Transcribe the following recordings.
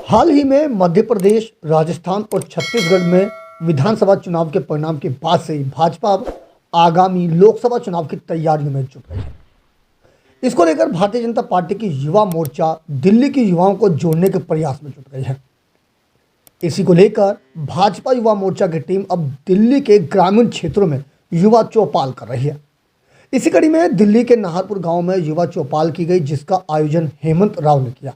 हाल ही में मध्य प्रदेश, राजस्थान और छत्तीसगढ़ में विधानसभा चुनाव के परिणाम के बाद से ही भाजपा अब आगामी लोकसभा चुनाव की तैयारियों में जुट गई है। इसको लेकर भारतीय जनता पार्टी की युवा मोर्चा दिल्ली के युवाओं को जोड़ने के प्रयास में जुट गई है। इसी को लेकर भाजपा युवा मोर्चा की टीम अब दिल्ली के ग्रामीण क्षेत्रों में युवा चौपाल कर रही है। इसी कड़ी में दिल्ली के नाहरपुर गांव में युवा चौपाल की गई, जिसका आयोजन हेमंत राव ने किया,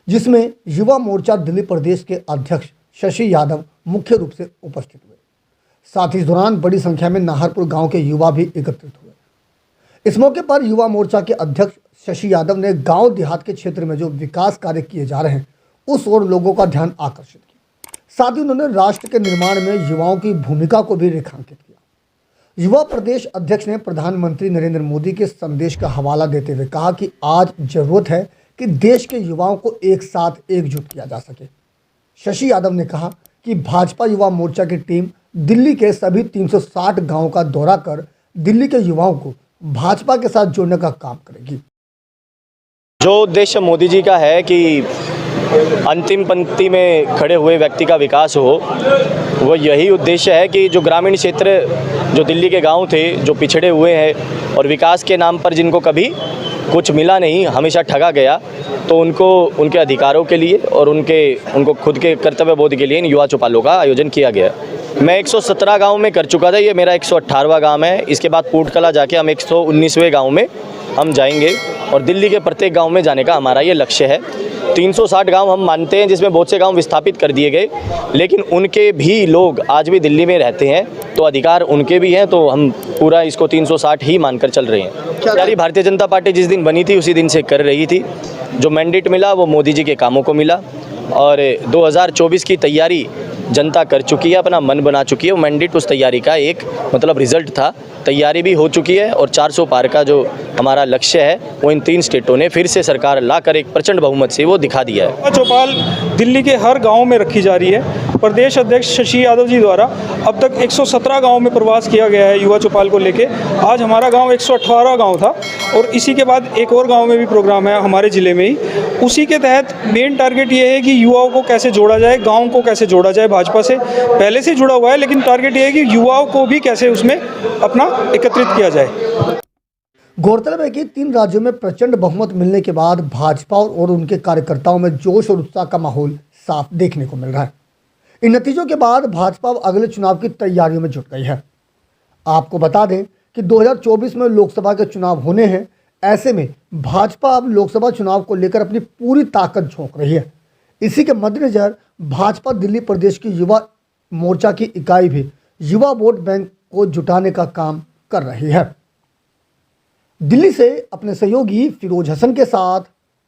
जिसमें युवा मोर्चा दिल्ली प्रदेश के अध्यक्ष शशि यादव मुख्य रूप से उपस्थित हुए। साथ ही इस दौरान बड़ी संख्या में नाहरपुर गांव के युवा भी एकत्रित हुए। इस मौके पर युवा मोर्चा के अध्यक्ष शशि यादव ने गांव देहात के क्षेत्र में जो विकास कार्य किए जा रहे हैं उस ओर लोगों का ध्यान आकर्षित किया। साथ ही उन्होंने राष्ट्र के निर्माण में युवाओं की भूमिका को भी रेखांकित किया। युवा प्रदेश अध्यक्ष ने प्रधानमंत्री नरेंद्र मोदी के संदेश का हवाला देते हुए कहा कि आज जरूरत है कि देश के युवाओं को एक साथ एकजुट किया जा सके। शशि यादव ने कहा कि भाजपा युवा मोर्चा की टीम दिल्ली के सभी 360 गांवों का दौरा कर दिल्ली के युवाओं को भाजपा के साथ जोड़ने का काम करेगी। जो उद्देश्य मोदी जी का है कि अंतिम पंक्ति में खड़े हुए व्यक्ति का विकास हो, वो यही उद्देश्य है कि जो ग्रामीण क्षेत्र, जो दिल्ली के गांव थे, जो पिछड़े हुए हैं और विकास के नाम पर जिनको कभी कुछ मिला नहीं, हमेशा ठगा गया, तो उनको उनके अधिकारों के लिए और उनको खुद के कर्तव्य बोध के लिए इन युवा चौपालों का आयोजन किया गया। मैं 117 गांव में कर चुका था, ये मेरा 118वां गांव है। इसके बाद पूटकला जाके हम 119वें गांव में हम जाएंगे और दिल्ली के प्रत्येक गांव में जाने का हमारा ये लक्ष्य है। 360 गांव हम मानते हैं, जिसमें बहुत से गांव विस्थापित कर दिए गए, लेकिन उनके भी लोग आज भी दिल्ली में रहते हैं, तो अधिकार उनके भी हैं, तो हम पूरा इसको 360 ही मानकर चल रहे हैं। यानी भारतीय जनता पार्टी जिस दिन बनी थी उसी दिन से कर रही थी। जो मैंडेट मिला वो मोदी जी के कामों को मिला और 2024 की तैयारी जनता कर चुकी है, अपना मन बना चुकी है। वो मैंडेट उस तैयारी का एक रिजल्ट था। तैयारी भी हो चुकी है और 400 पार का जो हमारा लक्ष्य है वो इन 3 स्टेटों ने फिर से सरकार लाकर एक प्रचंड बहुमत से वो दिखा दिया है। चौपाल दिल्ली के हर गांव में रखी जा रही है। प्रदेश अध्यक्ष शशि यादव जी द्वारा अब तक 117 गांव में प्रवास किया गया है युवा चौपाल को लेके। आज हमारा गांव 118 गांव था और इसी के बाद एक और गांव में भी प्रोग्राम है हमारे ज़िले में ही। उसी के तहत मेन टारगेट ये है कि युवाओं को कैसे जोड़ा जाए, गाँव को कैसे जोड़ा जाए। भाजपा से पहले से जुड़ा हुआ है, लेकिन टारगेट ये है कि युवाओं को भी कैसे उसमें अपना एकत्रित किया जाए। गौरतलब है कि 3 राज्यों में प्रचंड बहुमत मिलने के बाद भाजपा और उनके कार्यकर्ताओं में जोश और उत्साह का माहौल साफ देखने को मिल रहा है। इन नतीजों के बाद भाजपा अगले चुनाव की तैयारियों में जुट गई है। आपको बता दें कि 2024 में लोकसभा के चुनाव होने हैं। ऐसे में भाजपा अब लोकसभा चुनाव को लेकर अपनी पूरी ताकत झोंक रही है। इसी के मद्देनजर भाजपा दिल्ली प्रदेश की युवा मोर्चा की इकाई भी युवा वोट बैंक को जुटाने का काम कर रही है। दिल्ली से अपने सहयोगी फिरोज हसन के साथ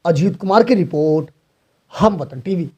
अजीत कुमार की रिपोर्ट, हम वतन टीवी।